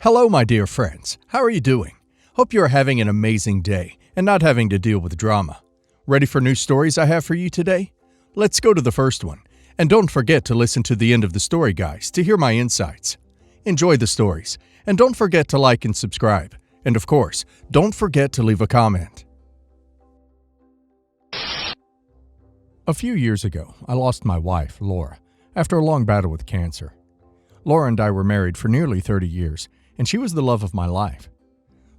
Hello, my dear friends. How are you doing? Hope you are having an amazing day and not having to deal with drama. Ready for new stories I have for you today? Let's go to the first one. And don't forget to listen to the end of the story, guys, to hear my insights. Enjoy the stories, and don't forget to like and subscribe. And of course, don't forget to leave a comment. A few years ago, I lost my wife, Laura, after a long battle with cancer. Laura and I were married for nearly 30 years, and she was the love of my life.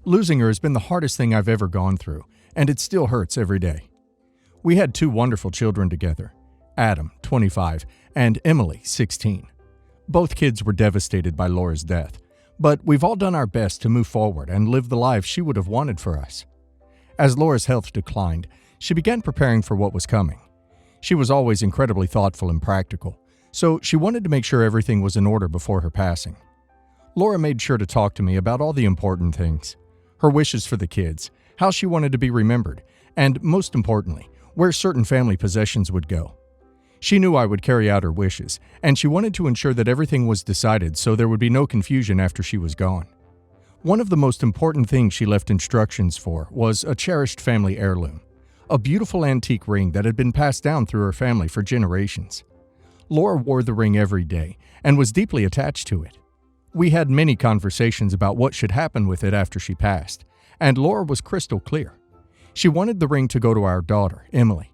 Losing her has been the hardest thing I've ever gone through, and it still hurts every day. We had two wonderful children together, Adam, 25, and Emily, 16. Both kids were devastated by Laura's death, but we've all done our best to move forward and live the life she would have wanted for us. As Laura's health declined, she began preparing for what was coming. She was always incredibly thoughtful and practical, so she wanted to make sure everything was in order before her passing. Laura made sure to talk to me about all the important things: her wishes for the kids, how she wanted to be remembered, and most importantly, where certain family possessions would go. She knew I would carry out her wishes, and she wanted to ensure that everything was decided so there would be no confusion after she was gone. One of the most important things she left instructions for was a cherished family heirloom, a beautiful antique ring that had been passed down through her family for generations. Laura wore the ring every day and was deeply attached to it. We had many conversations about what should happen with it after she passed, and Laura was crystal clear. She wanted the ring to go to our daughter, Emily.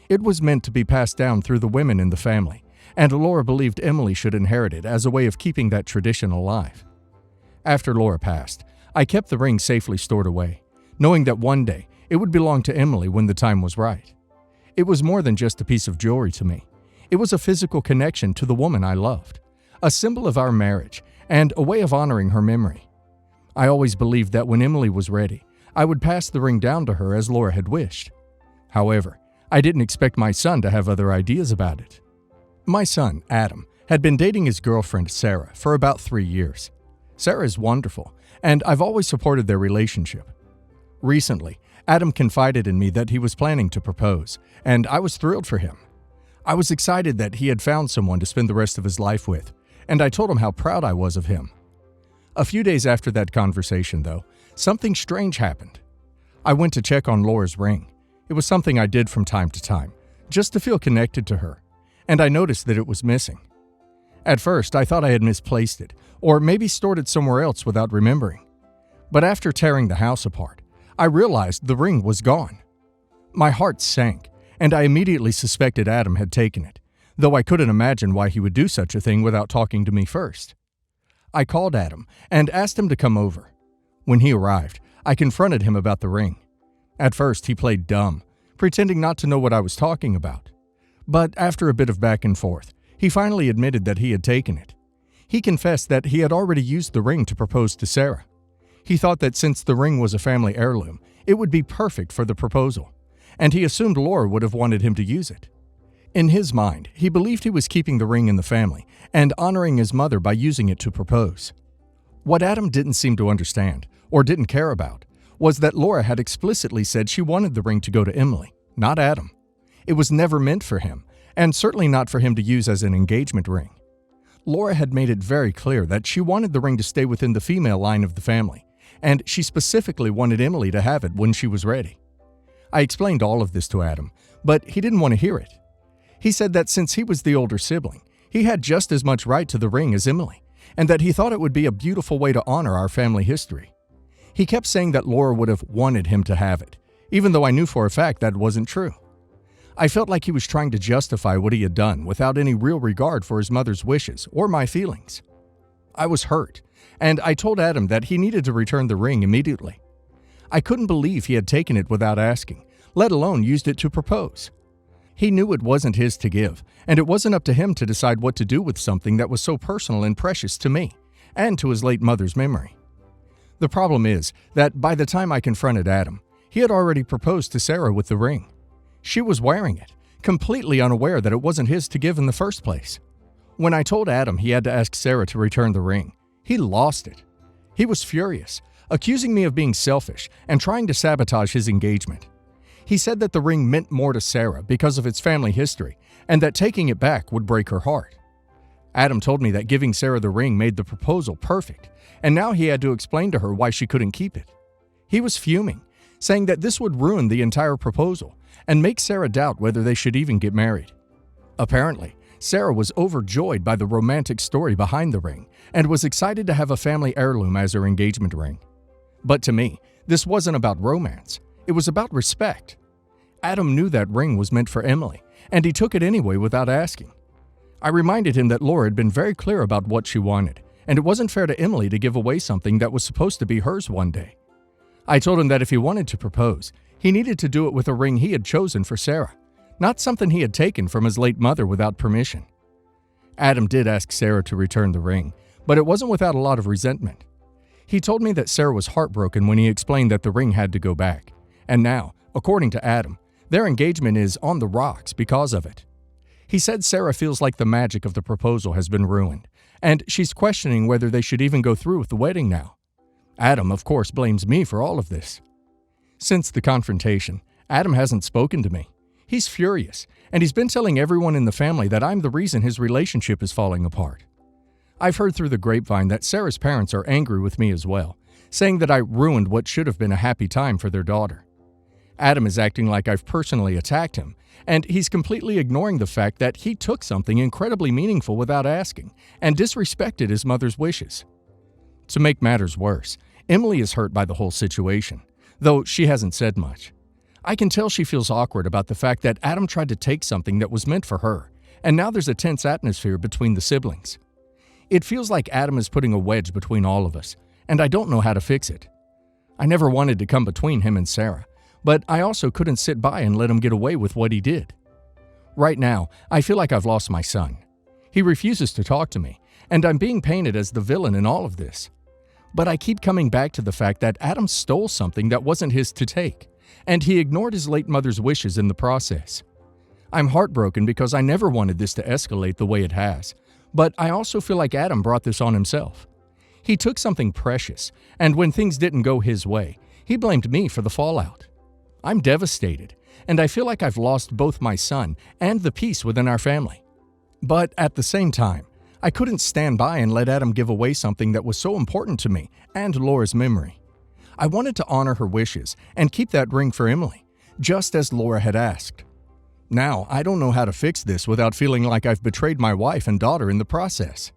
It was meant to be passed down through the women in the family, and Laura believed Emily should inherit it as a way of keeping that tradition alive. After Laura passed, I kept the ring safely stored away, knowing that one day it would belong to Emily when the time was right. It was more than just a piece of jewelry to me. It was a physical connection to the woman I loved, a symbol of our marriage, and a way of honoring her memory. I always believed that when Emily was ready, I would pass the ring down to her as Laura had wished. However, I didn't expect my son to have other ideas about it. My son, Adam, had been dating his girlfriend, Sarah, for about 3 years. Sarah is wonderful, and I've always supported their relationship. Recently, Adam confided in me that he was planning to propose, and I was thrilled for him. I was excited that he had found someone to spend the rest of his life with, and I told him how proud I was of him. A few days after that conversation, though, something strange happened. I went to check on Laura's ring. It was something I did from time to time, just to feel connected to her, and I noticed that it was missing. At first, I thought I had misplaced it, or maybe stored it somewhere else without remembering. But after tearing the house apart, I realized the ring was gone. My heart sank, and I immediately suspected Adam had taken it, though I couldn't imagine why he would do such a thing without talking to me first. I called Adam and asked him to come over. When he arrived, I confronted him about the ring. At first, he played dumb, pretending not to know what I was talking about. But after a bit of back and forth, he finally admitted that he had taken it. He confessed that he had already used the ring to propose to Sarah. He thought that since the ring was a family heirloom, it would be perfect for the proposal, and he assumed Laura would have wanted him to use it. In his mind, he believed he was keeping the ring in the family and honoring his mother by using it to propose. What Adam didn't seem to understand, or didn't care about, was that Laura had explicitly said she wanted the ring to go to Emily, not Adam. It was never meant for him, and certainly not for him to use as an engagement ring. Laura had made it very clear that she wanted the ring to stay within the female line of the family, and she specifically wanted Emily to have it when she was ready. I explained all of this to Adam, but he didn't want to hear it. He said that since he was the older sibling, he had just as much right to the ring as Emily, and that he thought it would be a beautiful way to honor our family history. He kept saying that Laura would have wanted him to have it, even though I knew for a fact that wasn't true. I felt like he was trying to justify what he had done without any real regard for his mother's wishes or my feelings. I was hurt, and I told Adam that he needed to return the ring immediately. I couldn't believe he had taken it without asking, let alone used it to propose. He knew it wasn't his to give, and it wasn't up to him to decide what to do with something that was so personal and precious to me, and to his late mother's memory. The problem is that by the time I confronted Adam, he had already proposed to Sarah with the ring. She was wearing it, completely unaware that it wasn't his to give in the first place. When I told Adam he had to ask Sarah to return the ring, he lost it. He was furious, accusing me of being selfish and trying to sabotage his engagement. He said that the ring meant more to Sarah because of its family history, and that taking it back would break her heart. Adam told me that giving Sarah the ring made the proposal perfect, and now he had to explain to her why she couldn't keep it. He was fuming, saying that this would ruin the entire proposal and make Sarah doubt whether they should even get married. Apparently, Sarah was overjoyed by the romantic story behind the ring and was excited to have a family heirloom as her engagement ring. But to me, this wasn't about romance. It was about respect. Adam knew that ring was meant for Emily, and he took it anyway without asking. I reminded him that Laura had been very clear about what she wanted, and it wasn't fair to Emily to give away something that was supposed to be hers one day. I told him that if he wanted to propose, he needed to do it with a ring he had chosen for Sarah, not something he had taken from his late mother without permission. Adam did ask Sarah to return the ring, but it wasn't without a lot of resentment. He told me that Sarah was heartbroken when he explained that the ring had to go back, and now, according to Adam, their engagement is on the rocks because of it. He said Sarah feels like the magic of the proposal has been ruined, and she's questioning whether they should even go through with the wedding now. Adam, of course, blames me for all of this. Since the confrontation, Adam hasn't spoken to me. He's furious, and he's been telling everyone in the family that I'm the reason his relationship is falling apart. I've heard through the grapevine that Sarah's parents are angry with me as well, saying that I ruined what should have been a happy time for their daughter. Adam is acting like I've personally attacked him, and he's completely ignoring the fact that he took something incredibly meaningful without asking and disrespected his mother's wishes. To make matters worse, Emily is hurt by the whole situation, though she hasn't said much. I can tell she feels awkward about the fact that Adam tried to take something that was meant for her, and now there's a tense atmosphere between the siblings. It feels like Adam is putting a wedge between all of us, and I don't know how to fix it. I never wanted to come between him and Sarah, but I also couldn't sit by and let him get away with what he did. Right now, I feel like I've lost my son. He refuses to talk to me, and I'm being painted as the villain in all of this. But I keep coming back to the fact that Adam stole something that wasn't his to take, and he ignored his late mother's wishes in the process. I'm heartbroken because I never wanted this to escalate the way it has, but I also feel like Adam brought this on himself. He took something precious, and when things didn't go his way, he blamed me for the fallout. I'm devastated, and I feel like I've lost both my son and the peace within our family. But at the same time, I couldn't stand by and let Adam give away something that was so important to me and Laura's memory. I wanted to honor her wishes and keep that ring for Emily, just as Laura had asked. Now, I don't know how to fix this without feeling like I've betrayed my wife and daughter in the process.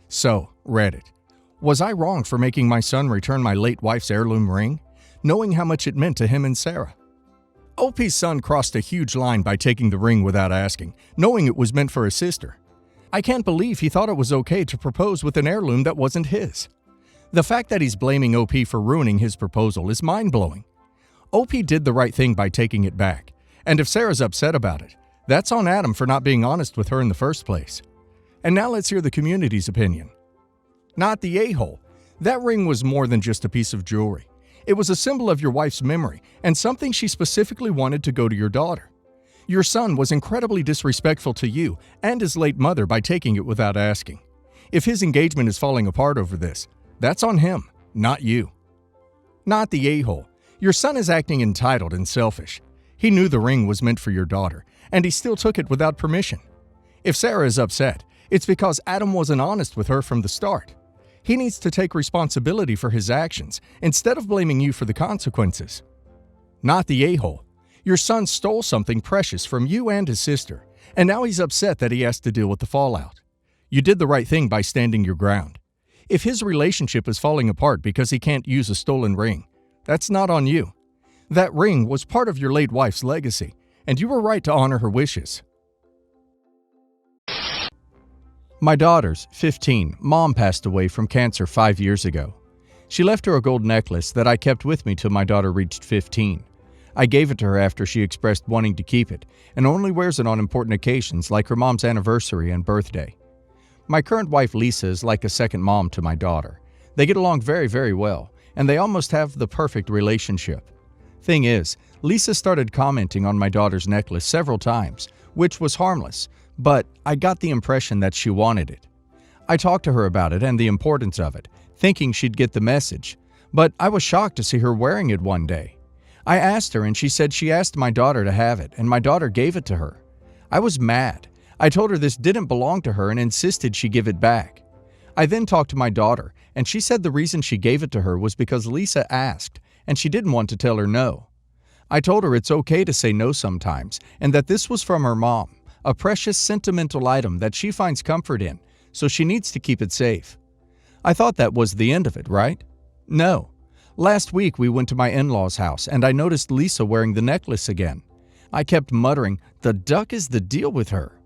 So, Reddit, was I wrong for making my son return my late wife's heirloom ring, knowing how much it meant to him and Sarah? OP's son crossed a huge line by taking the ring without asking, knowing it was meant for his sister. I can't believe he thought it was okay to propose with an heirloom that wasn't his. The fact that he's blaming OP for ruining his proposal is mind-blowing. OP did the right thing by taking it back, and if Sarah's upset about it, that's on Adam for not being honest with her in the first place. And now let's hear the community's opinion. Not the a-hole. That ring was more than just a piece of jewelry. It was a symbol of your wife's memory and something she specifically wanted to go to your daughter. Your son was incredibly disrespectful to you and his late mother by taking it without asking. If his engagement is falling apart over this, that's on him, not you. Not the a-hole. Your son is acting entitled and selfish. He knew the ring was meant for your daughter, and he still took it without permission. If Sarah is upset, it's because Adam wasn't honest with her from the start. He needs to take responsibility for his actions instead of blaming you for the consequences. Not the a-hole. Your son stole something precious from you and his sister, and now he's upset that he has to deal with the fallout. You did the right thing by standing your ground. If his relationship is falling apart because he can't use a stolen ring, that's not on you. That ring was part of your late wife's legacy, and you were right to honor her wishes. My daughter's 15 mom passed away from cancer 5 years ago. She left her a gold necklace that I kept with me till my daughter reached 15. I gave it to her after she expressed wanting to keep it, and only wears it on important occasions like her mom's anniversary and birthday. My current wife Lisa is like a second mom to my daughter. They get along very, very well, and they almost have the perfect relationship. Thing is, Lisa started commenting on my daughter's necklace several times, which was harmless, but I got the impression that she wanted it. I talked to her about it and the importance of it, thinking she'd get the message, but I was shocked to see her wearing it one day. I asked her and she said she asked my daughter to have it and my daughter gave it to her. I was mad. I told her this didn't belong to her and insisted she give it back. I then talked to my daughter, and she said the reason she gave it to her was because Lisa asked, and she didn't want to tell her no. I told her it's okay to say no sometimes, and that this was from her mom, a precious sentimental item that she finds comfort in, so she needs to keep it safe. I thought that was the end of it, right? No. Last week we went to my in-laws' house, and I noticed Lisa wearing the necklace again. I kept muttering, "The duck is the deal with her."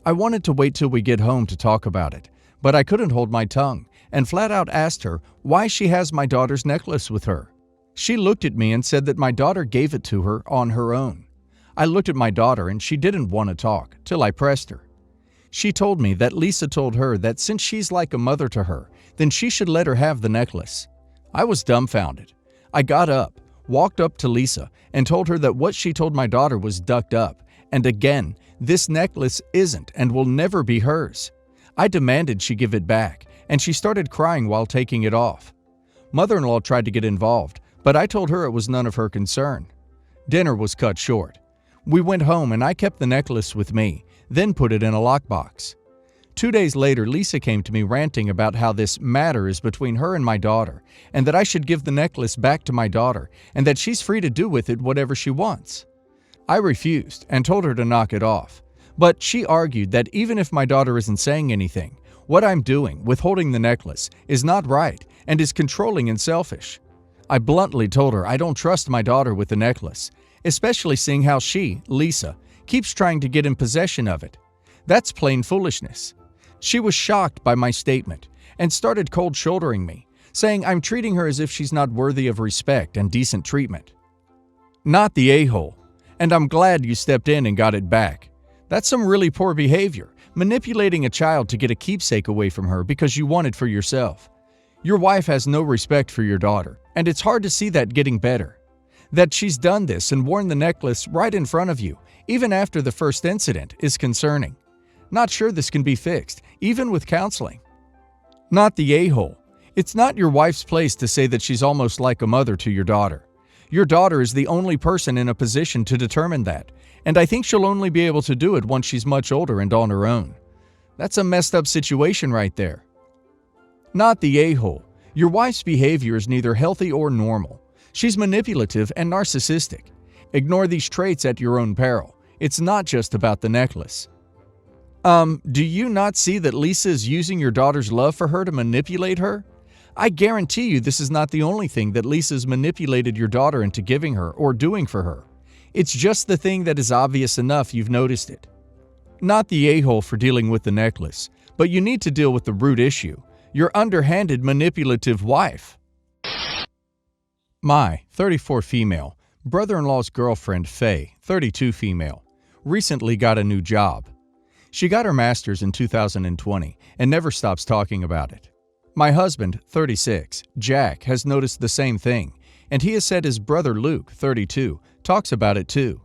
I wanted to wait till we get home to talk about it, but I couldn't hold my tongue, and flat out asked her why she has my daughter's necklace with her. She looked at me and said that my daughter gave it to her on her own. I looked at my daughter and she didn't want to talk, till I pressed her. She told me that Lisa told her that since she's like a mother to her, then she should let her have the necklace. I was dumbfounded. I got up, walked up to Lisa, and told her that what she told my daughter was ducked up, and again, this necklace isn't and will never be hers. I demanded she give it back, and she started crying while taking it off. Mother-in-law tried to get involved, but I told her it was none of her concern. Dinner was cut short. We went home and I kept the necklace with me, then put it in a lockbox. 2 days later, Lisa came to me ranting about how this matter is between her and my daughter, and that I should give the necklace back to my daughter, and that she's free to do with it whatever she wants. I refused and told her to knock it off, but she argued that even if my daughter isn't saying anything, what I'm doing, withholding the necklace, is not right and is controlling and selfish. I bluntly told her I don't trust my daughter with the necklace, especially seeing how she, Lisa, keeps trying to get in possession of it. That's plain foolishness. She was shocked by my statement and started cold-shouldering me, saying I'm treating her as if she's not worthy of respect and decent treatment. Not the a-hole, and I'm glad you stepped in and got it back. That's some really poor behavior, manipulating a child to get a keepsake away from her because you want it for yourself. Your wife has no respect for your daughter, and it's hard to see that getting better. That she's done this and worn the necklace right in front of you, even after the first incident, is concerning. Not sure this can be fixed, even with counseling. Not the a-hole. It's not your wife's place to say that she's almost like a mother to your daughter. Your daughter is the only person in a position to determine that, and I think she'll only be able to do it once she's much older and on her own. That's a messed up situation right there. Not the a-hole. Your wife's behavior is neither healthy or normal. She's manipulative and narcissistic. Ignore these traits at your own peril. It's not just about the necklace. Do you not see that Lisa is using your daughter's love for her to manipulate her? I guarantee you this is not the only thing that Lisa's manipulated your daughter into giving her or doing for her. It's just the thing that is obvious enough you've noticed it. Not the a-hole for dealing with the necklace, but you need to deal with the root issue, your underhanded manipulative wife. My 34 female, brother-in-law's girlfriend Faye, 32 female, recently got a new job. She got her master's in 2020 and never stops talking about it. My husband, 36, Jack, has noticed the same thing, and he has said his brother Luke, 32, talks about it too.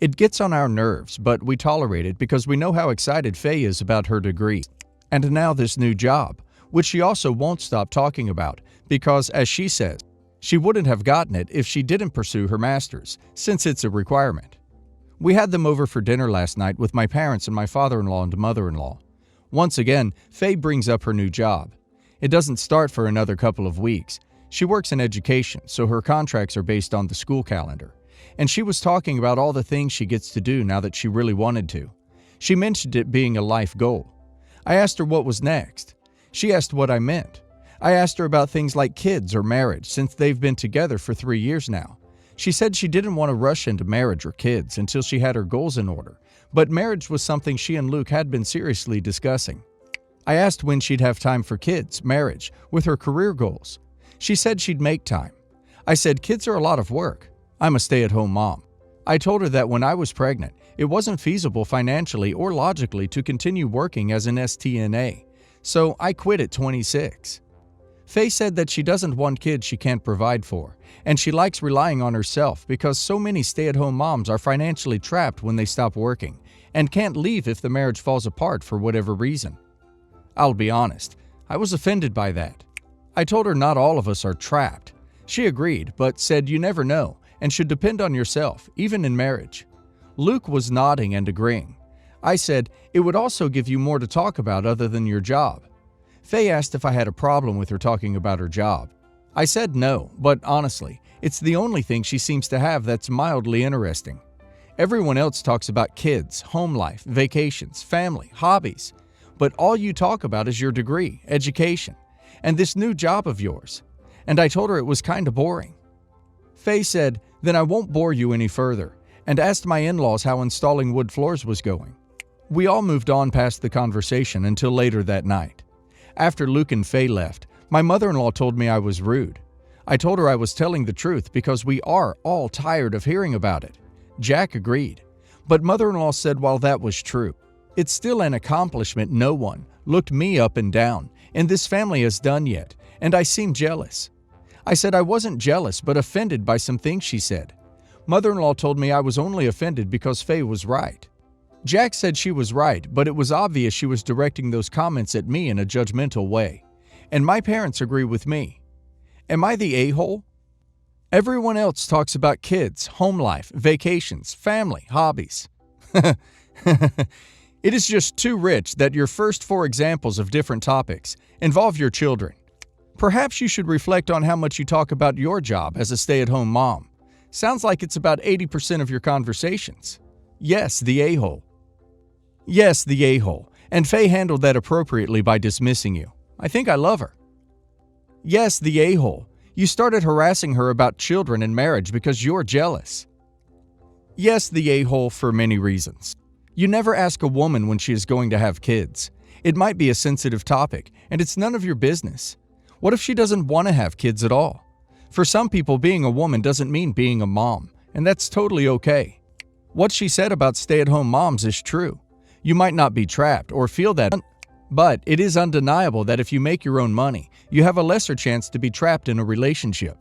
It gets on our nerves, but we tolerate it because we know how excited Faye is about her degree. And now this new job, which she also won't stop talking about because, as she says, she wouldn't have gotten it if she didn't pursue her master's, since it's a requirement. We had them over for dinner last night with my parents and my father-in-law and mother-in-law. Once again, Faye brings up her new job. It doesn't start for another couple of weeks. She works in education, so her contracts are based on the school calendar. And she was talking about all the things she gets to do now that she really wanted to. She mentioned it being a life goal. I asked her what was next. She asked what I meant. I asked her about things like kids or marriage, since they've been together for 3 years now. She said she didn't want to rush into marriage or kids until she had her goals in order, but marriage was something she and Luke had been seriously discussing. I asked when she'd have time for kids, marriage, with her career goals. She said she'd make time. I said kids are a lot of work. I'm a stay-at-home mom. I told her that when I was pregnant, it wasn't feasible financially or logically to continue working as an STNA, so I quit at 26. Faye said that she doesn't want kids she can't provide for, and she likes relying on herself because so many stay-at-home moms are financially trapped when they stop working and can't leave if the marriage falls apart for whatever reason. I'll be honest, I was offended by that. I told her not all of us are trapped. She agreed, but said you never know and should depend on yourself, even in marriage. Luke was nodding and agreeing. I said, "It would also give you more to talk about other than your job." Faye asked if I had a problem with her talking about her job. I said no, but honestly, it's the only thing she seems to have that's mildly interesting. Everyone else talks about kids, home life, vacations, family, hobbies. But all you talk about is your degree, education, and this new job of yours. And I told her it was kinda boring. Faye said, "Then I won't bore you any further," and asked my in-laws how installing wood floors was going. We all moved on past the conversation until later that night. After Luke and Faye left, my mother-in-law told me I was rude. I told her I was telling the truth because we are all tired of hearing about it. Jack agreed. But mother-in-law said while that was true, it's still an accomplishment no one looked me up and down in this family has done yet, and I seemed jealous. I said I wasn't jealous but offended by some things she said. Mother-in-law told me I was only offended because Faye was right. Jack said she was right, but it was obvious she was directing those comments at me in a judgmental way. And my parents agree with me. Am I the a-hole? Everyone else talks about kids, home life, vacations, family, hobbies. It is just too rich that your first 4 examples of different topics involve your children. Perhaps you should reflect on how much you talk about your job as a stay-at-home mom. Sounds like it's about 80% of your conversations. Yes, the a-hole. Yes, the a-hole. And Faye handled that appropriately by dismissing you. I think I love her. Yes, the a-hole. You started harassing her about children and marriage because you're jealous. Yes, the a-hole for many reasons. You never ask a woman when she is going to have kids. It might be a sensitive topic, and it's none of your business. What if she doesn't want to have kids at all? For some people, being a woman doesn't mean being a mom, and that's totally okay. What she said about stay-at-home moms is true. You might not be trapped or feel that, but it is undeniable that if you make your own money, you have a lesser chance to be trapped in a relationship.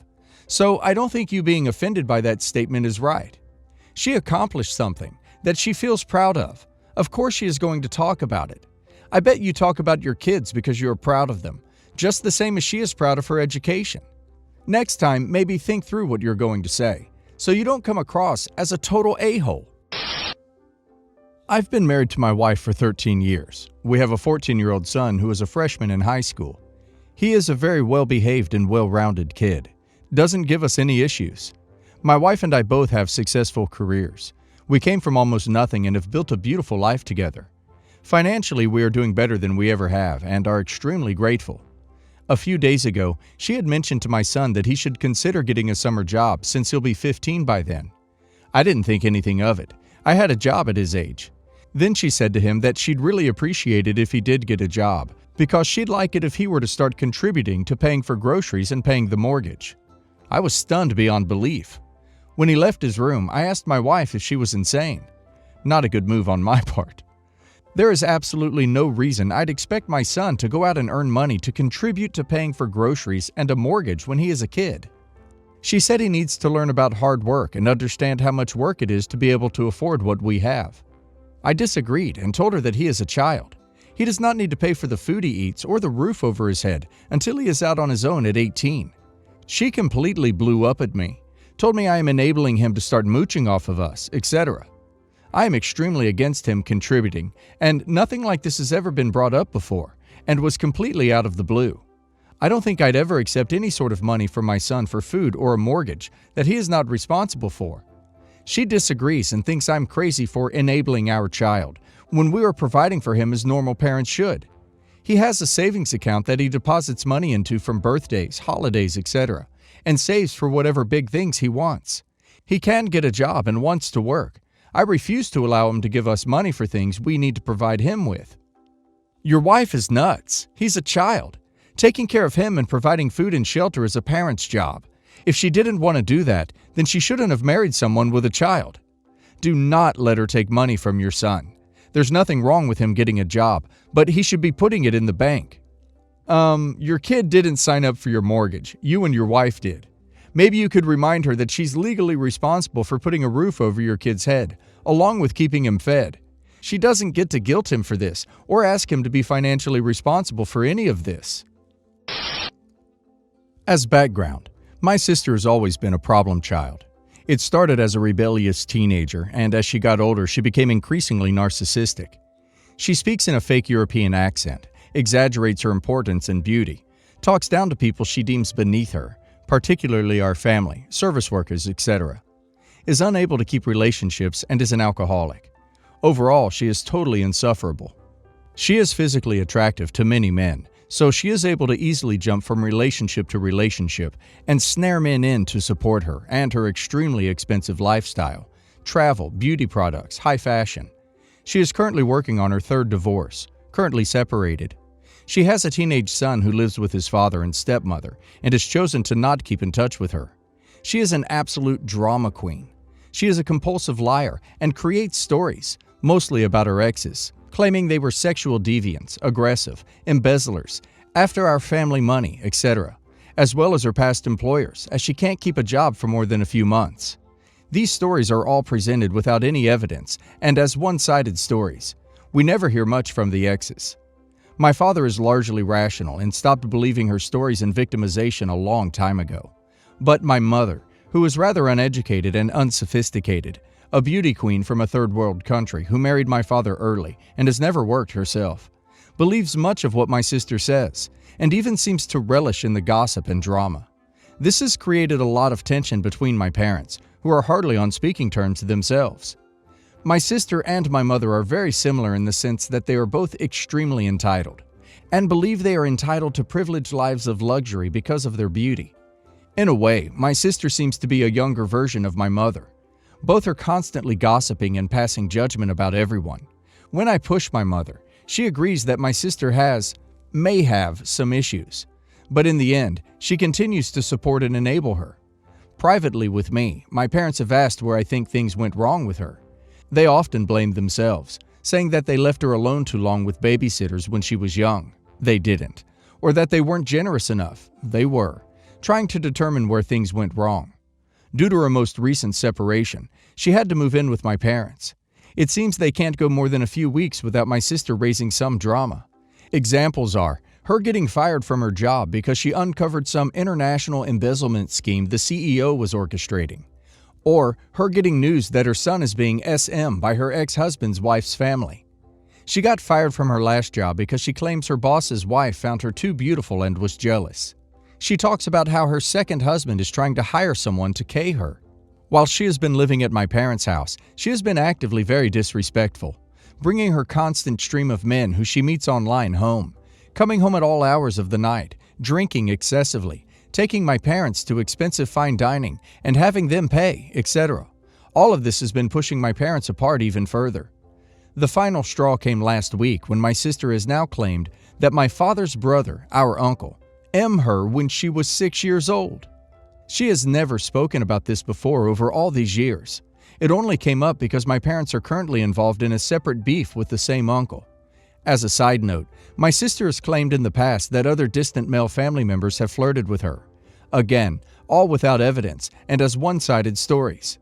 So I don't think you being offended by that statement is right. She accomplished something that she feels proud of. Of course she is going to talk about it. I bet you talk about your kids because you are proud of them, just the same as she is proud of her education. Next time, maybe think through what you're going to say, so you don't come across as a total a-hole. I've been married to my wife for 13 years. We have a 14-year-old son who is a freshman in high school. He is a very well-behaved and well-rounded kid. Doesn't give us any issues. My wife and I both have successful careers. We came from almost nothing and have built a beautiful life together. Financially, we are doing better than we ever have and are extremely grateful. A few days ago, she had mentioned to my son that he should consider getting a summer job since he'll be 15 by then. I didn't think anything of it. I had a job at his age. Then she said to him that she'd really appreciate it if he did get a job, because she'd like it if he were to start contributing to paying for groceries and paying the mortgage. I was stunned beyond belief. When he left his room, I asked my wife if she was insane. Not a good move on my part. There is absolutely no reason I'd expect my son to go out and earn money to contribute to paying for groceries and a mortgage when he is a kid. She said he needs to learn about hard work and understand how much work it is to be able to afford what we have. I disagreed and told her that he is a child. He does not need to pay for the food he eats or the roof over his head until he is out on his own at 18. She completely blew up at me, told me I am enabling him to start mooching off of us, etc. I am extremely against him contributing, and nothing like this has ever been brought up before, and was completely out of the blue. I don't think I'd ever accept any sort of money from my son for food or a mortgage that he is not responsible for. She disagrees and thinks I'm crazy for enabling our child, when we are providing for him as normal parents should. He has a savings account that he deposits money into from birthdays, holidays, etc., and saves for whatever big things he wants. He can get a job and wants to work. I refuse to allow him to give us money for things we need to provide him with. Your wife is nuts. He's a child. Taking care of him and providing food and shelter is a parent's job. If she didn't want to do that, then she shouldn't have married someone with a child. Do not let her take money from your son. There's nothing wrong with him getting a job, but he should be putting it in the bank. Your kid didn't sign up for your mortgage. You and your wife did. Maybe you could remind her that she's legally responsible for putting a roof over your kid's head, along with keeping him fed. She doesn't get to guilt him for this or ask him to be financially responsible for any of this. As background, my sister has always been a problem child. It started as a rebellious teenager, and as she got older, she became increasingly narcissistic. She speaks in a fake European accent, exaggerates her importance and beauty, talks down to people she deems beneath her, particularly our family, service workers, etc., is unable to keep relationships, and is an alcoholic. Overall, she is totally insufferable. She is physically attractive to many men, so she is able to easily jump from relationship to relationship and snare men in to support her and her extremely expensive lifestyle, travel, beauty products, high fashion. She is currently working on her third divorce, currently separated. She has a teenage son who lives with his father and stepmother and has chosen to not keep in touch with her. She is an absolute drama queen. She is a compulsive liar and creates stories, mostly about her exes, claiming they were sexual deviants, aggressive, embezzlers, after our family money, etc., as well as her past employers, as she can't keep a job for more than a few months. These stories are all presented without any evidence and as one-sided stories. We never hear much from the exes. My father is largely rational and stopped believing her stories and victimization a long time ago. But my mother, who is rather uneducated and unsophisticated, a beauty queen from a third world country who married my father early and has never worked herself, believes much of what my sister says, and even seems to relish in the gossip and drama. This has created a lot of tension between my parents, who are hardly on speaking terms themselves. My sister and my mother are very similar in the sense that they are both extremely entitled, and believe they are entitled to privileged lives of luxury because of their beauty. In a way, my sister seems to be a younger version of my mother. Both are constantly gossiping and passing judgment about everyone. When I push my mother, she agrees that my sister may have some issues, but in the end, she continues to support and enable her. Privately with me, my parents have asked where I think things went wrong with her. They often blame themselves, saying that they left her alone too long with babysitters when she was young. They didn't. Or that they weren't generous enough. They were. Trying to determine where things went wrong. Due to her most recent separation, she had to move in with my parents. It seems they can't go more than a few weeks without my sister raising some drama. Examples are her getting fired from her job because she uncovered some international embezzlement scheme the CEO was orchestrating, or her getting news that her son is being SM by her ex-husband's wife's family. She got fired from her last job because she claims her boss's wife found her too beautiful and was jealous. She talks about how her second husband is trying to hire someone to K her. While she has been living at my parents' house, she has been actively very disrespectful, bringing her constant stream of men who she meets online home, coming home at all hours of the night, drinking excessively, taking my parents to expensive fine dining and having them pay, etc. All of this has been pushing my parents apart even further. The final straw came last week when my sister has now claimed that my father's brother, our uncle, her when she was 6 years old. She has never spoken about this before over all these years. It only came up because my parents are currently involved in a separate beef with the same uncle. As a side note, my sister has claimed in the past that other distant male family members have flirted with her. Again, all without evidence and as one-sided stories.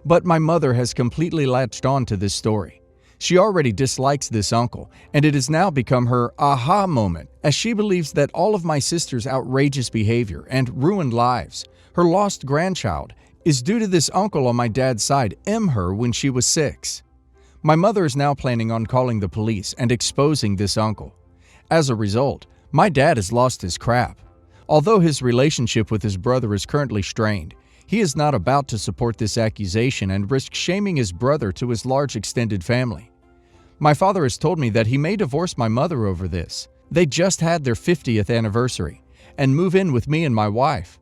But my mother has completely latched on to this story. She already dislikes this uncle, and it has now become her aha moment, as she believes that all of my sister's outrageous behavior and ruined lives, her lost grandchild, is due to this uncle on my dad's side her when she was 6. My mother is now planning on calling the police and exposing this uncle. As a result, my dad has lost his crap. Although his relationship with his brother is currently strained, he is not about to support this accusation and risk shaming his brother to his large extended family. My father has told me that he may divorce my mother over this. They just had their 50th anniversary and move in with me and my wife.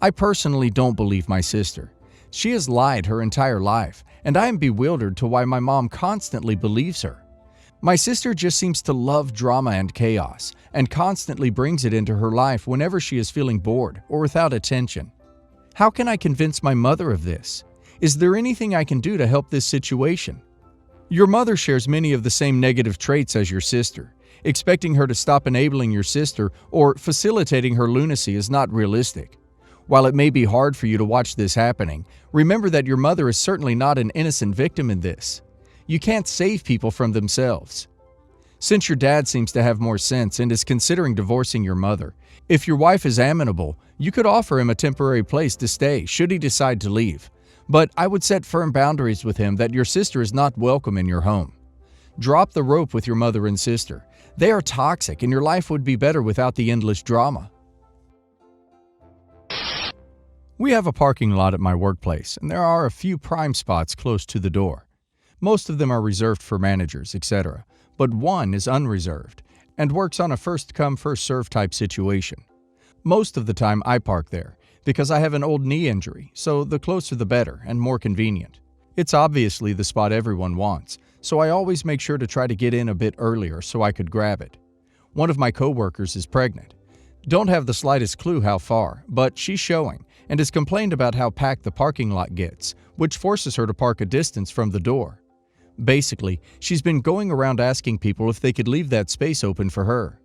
I personally don't believe my sister. She has lied her entire life, and I am bewildered to why my mom constantly believes her. My sister just seems to love drama and chaos and constantly brings it into her life whenever she is feeling bored or without attention. How can I convince my mother of this? Is there anything I can do to help this situation? Your mother shares many of the same negative traits as your sister. Expecting her to stop enabling your sister or facilitating her lunacy is not realistic. While it may be hard for you to watch this happening, remember that your mother is certainly not an innocent victim in this. You can't save people from themselves. Since your dad seems to have more sense and is considering divorcing your mother, if your wife is amenable, you could offer him a temporary place to stay should he decide to leave. But I would set firm boundaries with him that your sister is not welcome in your home. Drop the rope with your mother and sister. They are toxic and your life would be better without the endless drama. We have a parking lot at my workplace, and there are a few prime spots close to the door. Most of them are reserved for managers, etc., but one is unreserved and works on a first-come, first-served type situation. Most of the time I park there because I have an old knee injury, so the closer the better and more convenient. It's obviously the spot everyone wants, so I always make sure to try to get in a bit earlier so I could grab it. One of my coworkers is pregnant. Don't have the slightest clue how far, but she's showing and has complained about how packed the parking lot gets, which forces her to park a distance from the door. Basically, she's been going around asking people if they could leave that space open for her.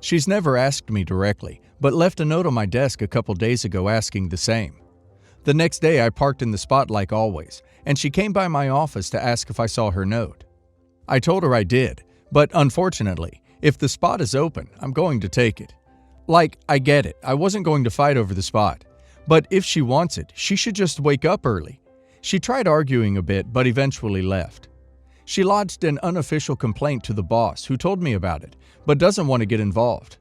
She's never asked me directly, but left a note on my desk a couple days ago asking the same. The next day I parked in the spot like always, and she came by my office to ask if I saw her note. I told her I did, but unfortunately, if the spot is open, I'm going to take it. Like, I get it, I wasn't going to fight over the spot. But if she wants it, she should just wake up early. She tried arguing a bit, but eventually left. She lodged an unofficial complaint to the boss, who told me about it, but doesn't want to get involved.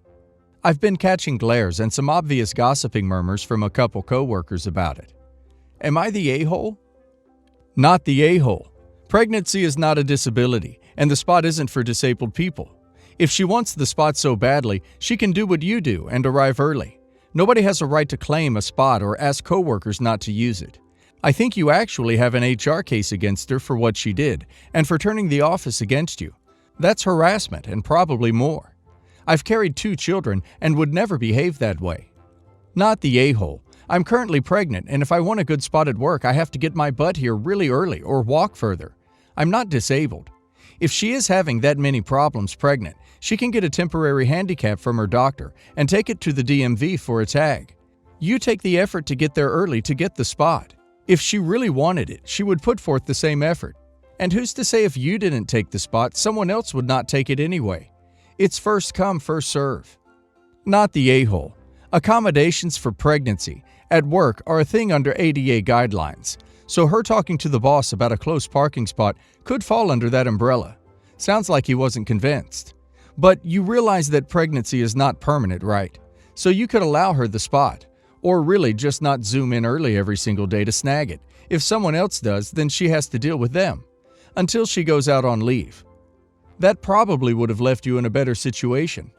I've been catching glares and some obvious gossiping murmurs from a couple coworkers about it. Am I the a-hole? Not the a-hole. Pregnancy is not a disability, and the spot isn't for disabled people. If she wants the spot so badly, she can do what you do and arrive early. Nobody has a right to claim a spot or ask coworkers not to use it. I think you actually have an HR case against her for what she did and for turning the office against you. That's harassment and probably more. I've carried 2 children and would never behave that way. Not the a-hole. I'm currently pregnant, and if I want a good spot at work, I have to get my butt here really early or walk further. I'm not disabled. If she is having that many problems pregnant, she can get a temporary handicap from her doctor and take it to the DMV for a tag. You take the effort to get there early to get the spot. If she really wanted it, she would put forth the same effort. And who's to say if you didn't take the spot, someone else would not take it anyway? It's first come, first serve. Not the a-hole. Accommodations for pregnancy at work are a thing under ADA guidelines, so her talking to the boss about a close parking spot could fall under that umbrella. Sounds like he wasn't convinced. But you realize that pregnancy is not permanent, right? So you could allow her the spot, or really just not zoom in early every single day to snag it. If someone else does, then she has to deal with them, until she goes out on leave. That probably would have left you in a better situation.